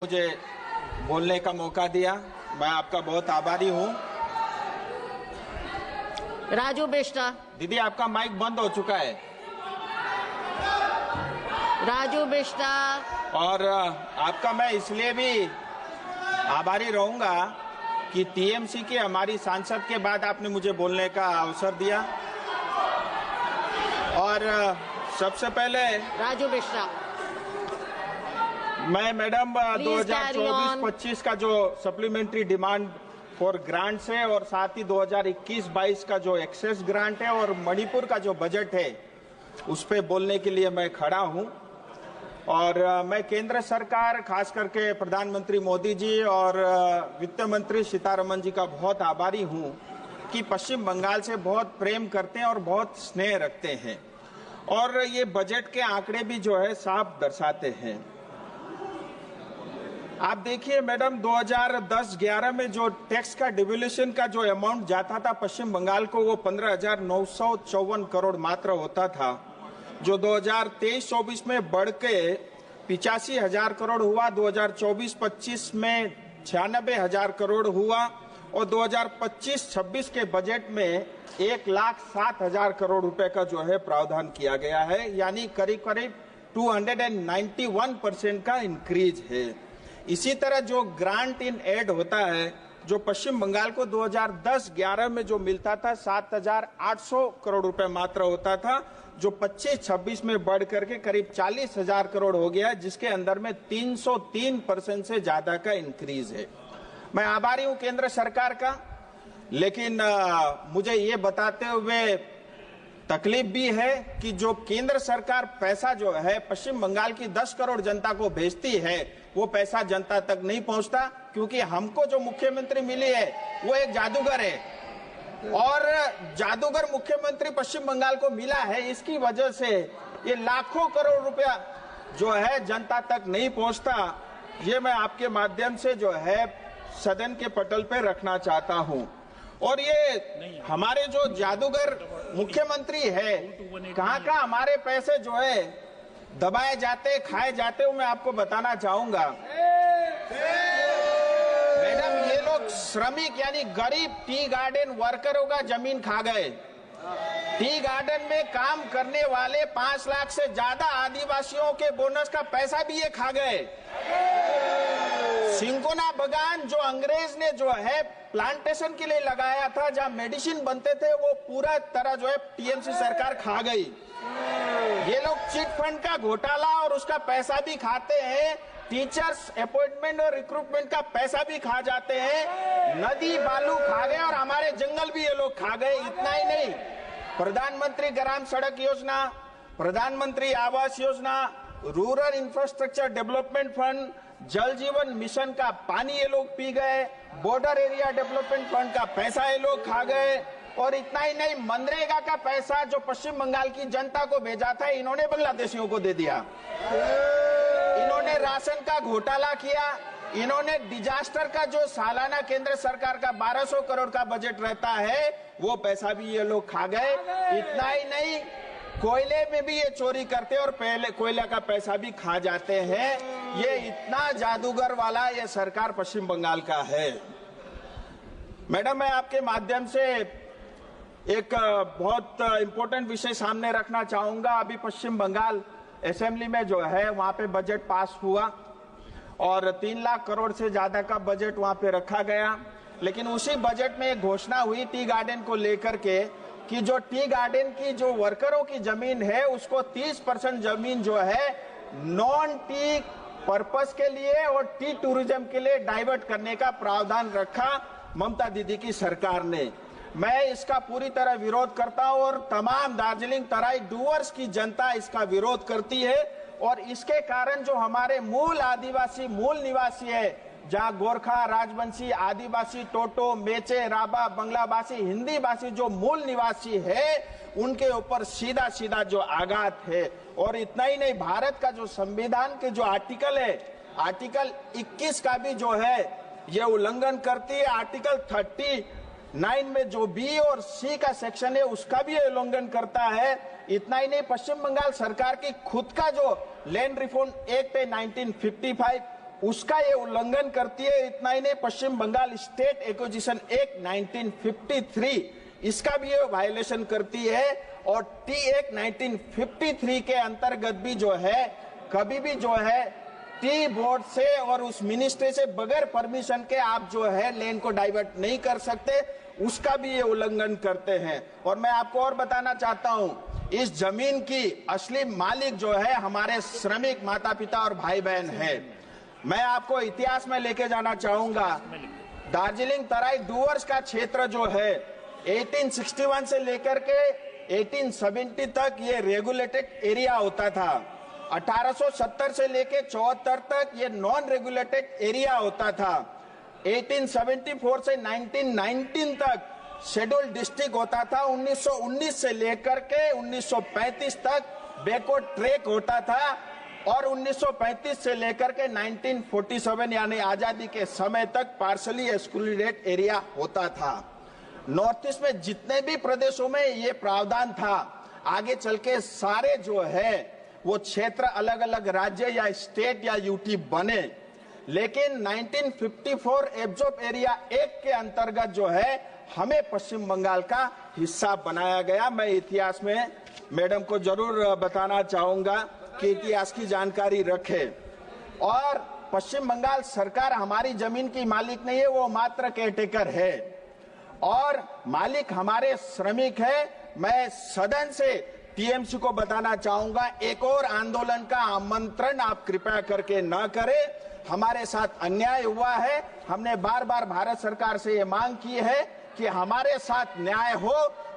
मुझे बोलने का मौका दिया। मैं आपका बहुत आभारी हूँ। राजू बेस्टा। दीदी आपका माइक बंद हो चुका है। राजू बेस्टा। और आपका मैं इसलिए भी आभारी रहूंगा कि टीएमसी की हमारी सांसद के बाद आपने मुझे बोलने का अवसर दिया। और सबसे पहले राजू बेस्टा, मैं मैडम 2024-25 का जो सप्लीमेंट्री डिमांड फॉर ग्रांट्स है और साथ ही 2021-22 का जो एक्सेस ग्रांट है और मणिपुर का जो बजट है उस पे बोलने के लिए मैं खड़ा हूं। और मैं केंद्र सरकार, खास करके प्रधानमंत्री मोदी जी और वित्त मंत्री सीतारमण जी का बहुत आभारी हूं कि पश्चिम बंगाल से बहुत प्रेम करते हैं और बहुत स्नेह रखते हैं। और ये बजट के आंकड़े भी जो है साफ दर्शाते हैं। आप देखिए मैडम, 2010-11 में जो टैक्स का डिवोल्यूशन का जो अमाउंट जाता था पश्चिम बंगाल को, वो 15,954 करोड़ मात्र होता था, जो 2023-24 में बढ़ के 85,000 करोड़ हुआ। 2024-25 में 96,000 करोड़ हुआ और 2025-26 के बजट में 1,07,000 करोड़ रुपए का जो है प्रावधान किया गया है, यानी करीब करीब 291% का इंक्रीज है। इसी तरह जो ग्रांट इन एड होता है, जो पश्चिम बंगाल को 2010-11 में जो मिलता था 7,800 करोड़ रुपए मात्र होता था, जो 25-26 में बढ़ करके करीब 40,000 करोड़ हो गया है, जिसके अंदर में 303% से ज्यादा का इंक्रीज है। मैं आभारी हूं केंद्र सरकार का, लेकिन मुझे ये बताते हुए तकलीफ भी है कि जो केंद्र सरकार पैसा जो है पश्चिम बंगाल की 10 करोड़ जनता को भेजती है, वो पैसा जनता तक नहीं पहुंचता, क्योंकि हमको जो मुख्यमंत्री मिली है वो एक जादूगर है और जादूगर मुख्यमंत्री पश्चिम बंगाल को मिला है। इसकी वजह से ये लाखों करोड़ रुपया जो है जनता तक नहीं पहुंचता। ये मैं आपके माध्यम से जो है सदन के पटल पे रखना चाहता हूं। और ये हमारे जो जादूगर मुख्यमंत्री है, कहां हमारे पैसे जो है दबाए जाते, खाए जाते, वो मैं आपको बताना चाहूंगा। मैडम, ये लोग श्रमिक यानी गरीब टी गार्डन वर्करों का जमीन खा गए। टी गार्डन में काम करने वाले 5 लाख से ज्यादा आदिवासियों के बोनस का पैसा भी ये खा गए। सिंकोना बगान जो अंग्रेज ने जो है प्लांटेशन के लिए लगाया था, जहां मेडिसिन बनते थे, वो पूरा तरह जो है टीएमसी सरकार खा गई। ये लोग चिट फंड का घोटाला और उसका पैसा भी खाते हैं। टीचर्स अपॉइंटमेंट और रिक्रूटमेंट का पैसा भी खा जाते हैं। नदी बालू खा गए और हमारे जंगल भी ये लोग खा गए। इतना ही नहीं, प्रधानमंत्री ग्राम सड़क योजना, प्रधानमंत्री Awas Yojana, rural infrastructure development fund, जल जीवन मिशन का पानी ये लोग पी गए। बॉर्डर एरिया डेवलपमेंट फंड का पैसा ये लोग खा गए। और इतना ही नहीं, मनरेगा का पैसा जो पश्चिम बंगाल की जनता को भेजा था, इन्होंने बांग्लादेशियों को दे दिया। इन्होंने राशन का घोटाला किया। इन्होंने डिजास्टर का जो सालाना केंद्र सरकार का 1200 करोड़ का बजट रहता है, वो पैसा भी ये लोग खा गए। इतना ही नहीं, कोयले में भी ये चोरी करते और पहले कोयला का पैसा भी खा जाते हैं। ये इतना जादूगर वाला ये सरकार पश्चिम बंगाल का है। मैडम, मैं आपके माध्यम से एक बहुत इंपॉर्टेंट विषय सामने रखना चाहूंगा। अभी पश्चिम बंगाल असेंबली में जो है वहां पे बजट पास हुआ और 3 लाख करोड़ से ज्यादा का बजट वहां पे रखा गया। लेकिन उसी बजट में एक घोषणा हुई टी गार्डन को लेकर के कि जो टी गार्डन की जो वर्करों की जमीन है, उसको 30% जमीन जो है नॉन टी पर्पस के लिए और टी टूरिज्म के लिए डाइवर्ट करने का प्रावधान रखा ममता दीदी की सरकार ने। मैं इसका पूरी तरह विरोध करता हूं और तमाम दार्जिलिंग तराई डूवर्स की जनता इसका विरोध करती है। और इसके कारण जो हमारे मूल आदिवासी, मूल निवासी है, जहां गोरखा, राजवंशी, आदिवासी, टोटो, मेचे, राबा, बंगलाभाषी, हिंदी भाषी जो मूल निवासी है, उनके ऊपर सीधा सीधा जो आघात है। और इतना ही नहीं, भारत का जो संविधान के जो आर्टिकल है, आर्टिकल 21 का भी जो है ये उल्लंघन करती है। आर्टिकल 39 में जो बी और सी का सेक्शन है, उसका भी उल्लंघन करता है। इतना ही नहीं, पश्चिम बंगाल सरकार की खुद का जो लैंड रिफॉर्म एक्ट है 1955, उसका ये उल्लंघन करती है। इतना ही नहीं, पश्चिम बंगाल स्टेट एक्विजिशन एक्ट 1953 इसका भी ये वायलेशन करती है। और टी एक्ट 1953 के अंतर्गत भी जो है कभी भी जो है टी बोर्ड से और उस मिनिस्ट्री से बगैर परमिशन के आप जो है लैंड को डाइवर्ट नहीं कर सकते, उसका भी ये उल्लंघन करते हैं। और मैं आपको और बताना चाहता हूं, इस जमीन की असली मालिक जो है हमारे श्रमिक माता पिता और भाई बहन है। मैं आपको इतिहास में लेके जाना चाहूंगा। दार्जिलिंग तराई डूवर्स का क्षेत्र जो है 1861 से लेकर के 1870 तक ये रेगुलेटेड एरिया होता था। 1870 से लेकर 74 तक ये नॉन रेगुलेटेड एरिया होता था। 1874 से 1919 तक शेड्यूल्ड डिस्ट्रिक्ट होता था। 1919 से लेकर के 1935 तक बैकवर्ड ट्रैक होता था। और 1935 से लेकर के 1947 यानी आजादी के समय तक पार्शली एक्सक्लूडेड एरिया होता था। नॉर्थ ईस्ट में जितने भी प्रदेशों में ये प्रावधान था, आगे चल के सारे जो है वो क्षेत्र अलग अलग राज्य या स्टेट या यूटी बने। लेकिन 1954 एब्जॉर्ब एरिया एक्ट के अंतर्गत जो है हमें पश्चिम बंगाल का हिस्सा बनाया गया। मैं इतिहास में मैडम को जरूर बताना चाहूंगा कि इतिहास की जानकारी रखे। और पश्चिम बंगाल सरकार हमारी जमीन की मालिक नहीं है, वो मात्र केयरटेकर है और मालिक हमारे श्रमिक है। मैं सदन से टीएमसी को बताना चाहूंगा, एक और आंदोलन का आमंत्रण आप कृपया करके न करें। हमारे साथ अन्याय हुआ है। हमने बार बार भारत सरकार से ये मांग की है कि हमारे साथ न्याय हो।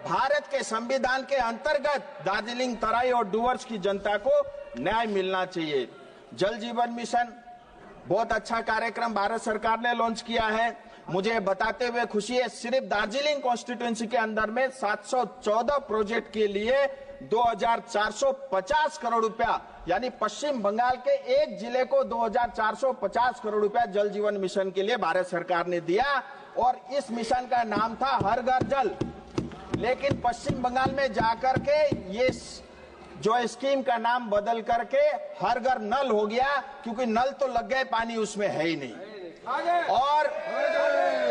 भारत के संविधान के अंतर्गत दार्जिलिंग तराई और डूवर्स की जनता को न्याय मिलना चाहिए। जल जीवन मिशन बहुत अच्छा कार्यक्रम भारत सरकार ने लॉन्च किया है। मुझे बताते हुए खुशी है, सिर्फ दार्जिलिंग कॉन्स्टिट्यूएंसी के अंदर में 714 प्रोजेक्ट के लिए 2450 करोड़ रुपया, यानी पश्चिम बंगाल के एक जिले को 2450 करोड़ रुपया जल जीवन मिशन के लिए भारत सरकार ने दिया। और इस मिशन का नाम था हर घर जल। लेकिन पश्चिम बंगाल में जाकर के ये जो स्कीम का नाम बदल करके हर घर नल हो गया, क्योंकि नल तो लग गए, पानी उसमें है ही नहीं। और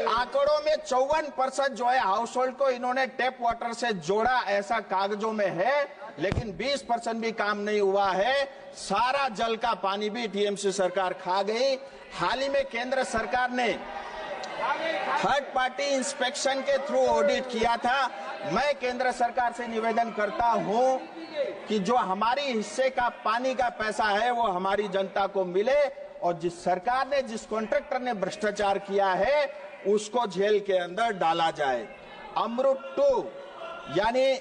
आंकड़ों में 54% जो है हाउस होल्ड को इन्होंने टैप वाटर से जोड़ा, ऐसा कागजों में है। लेकिन 20% भी काम नहीं हुआ है। सारा जल का पानी भी टीएमसी सरकार खा गई। हाल ही में केंद्र सरकार ने थर्ड पार्टी इंस्पेक्शन के थ्रू ऑडिट किया था। मैं केंद्र सरकार से निवेदन करता हूं कि जो हमारी हिस्से का पानी का पैसा है वो हमारी जनता को मिले, और जिस सरकार ने, जिस कॉन्ट्रैक्टर ने भ्रष्टाचार किया है उसको जेल के अंदर डाला जाए। अमृत 2 यानी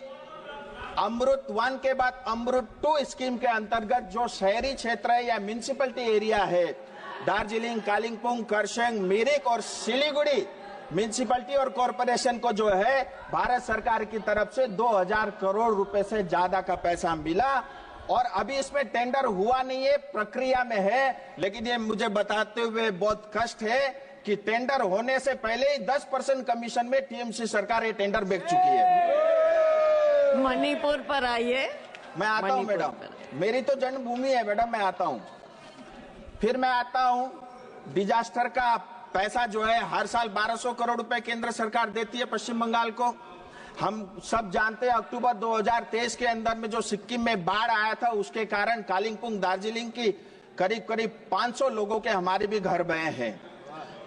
अमृत 1 के बाद अमृत 2 स्कीम के अंतर्गत जो शहरी क्षेत्र है या म्युनिसिपैलिटी एरिया है, दार्जिलिंग, कालिम्पोंग, करसंग, मिरिक और सिलीगुड़ी म्युनिसिपैलिटी और कॉरपोरेशन को जो है भारत सरकार की तरफ से 2000 करोड़ रुपए से ज्यादा का पैसा मिला। और अभी इसमें टेंडर हुआ नहीं है, प्रक्रिया में है। लेकिन ये मुझे बताते हुए बहुत कष्ट है कि टेंडर होने से पहले ही 10% कमीशन में टीएमसी सरकार ये टेंडर बेच चुकी है। मणिपुर पर आइए। मैं आता हूं मैडम, मेरी तो जन्मभूमि है मैडम, मैं आता हूं। फिर मैं आता हूं, डिजास्टर का पैसा जो है हर साल 1200 करोड़ रुपए केंद्र सरकार देती है पश्चिम बंगाल को। हम सब जानते हैं अक्टूबर 2023 के अंदर में जो सिक्किम में बाढ़ आया था, उसके कारण कालिम्पोंग, दार्जिलिंग की करीब करीब 500 लोगों के हमारे भी घर बहे हैं।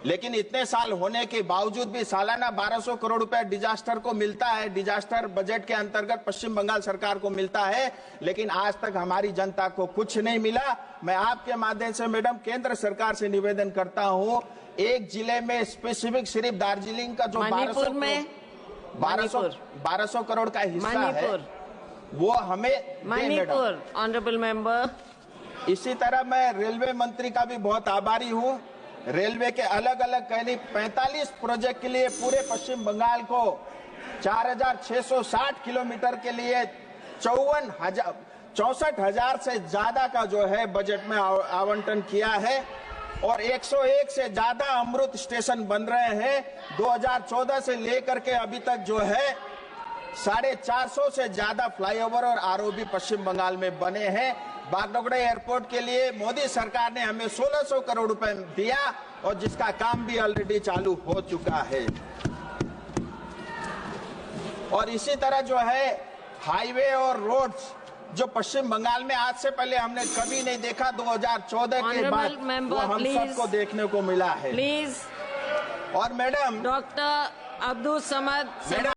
लेकिन इतने साल होने के बावजूद भी सालाना 1200 करोड़ रुपए डिजास्टर को मिलता है, डिजास्टर बजट के अंतर्गत पश्चिम बंगाल सरकार को मिलता है। लेकिन आज तक हमारी जनता को कुछ नहीं मिला। मैं आपके माध्यम से मैडम केंद्र सरकार से निवेदन करता हूं, एक जिले में स्पेसिफिक सिर्फ दार्जिलिंग का जो 1200 करोड़ का हिस्सा है वो हमें मणिपुर। Honourable member. इसी तरह मैं रेलवे मंत्री का भी बहुत आभारी हूं। रेलवे के अलग अलग करीब 45 प्रोजेक्ट के लिए पूरे पश्चिम बंगाल को 4660 किलोमीटर के लिए 64,000 से ज्यादा का जो है बजट में आवंटन किया है। और 101 से ज्यादा अमृत स्टेशन बन रहे हैं। 2014 से लेकर के अभी तक जो है 450 से ज्यादा फ्लाईओवर और आरओबी पश्चिम बंगाल में बने हैं। बागडोगरा एयरपोर्ट के लिए मोदी सरकार ने हमें 1600 करोड़ रुपए दिया और जिसका काम भी ऑलरेडी चालू हो चुका है। और इसी तरह जो है हाईवे और रोड्स जो पश्चिम बंगाल में आज से पहले हमने कभी नहीं देखा, 2014 के Honorable बाद member, वो हम please. सबको देखने को मिला है। Please, और madam Dr. Abdul Samad. Madam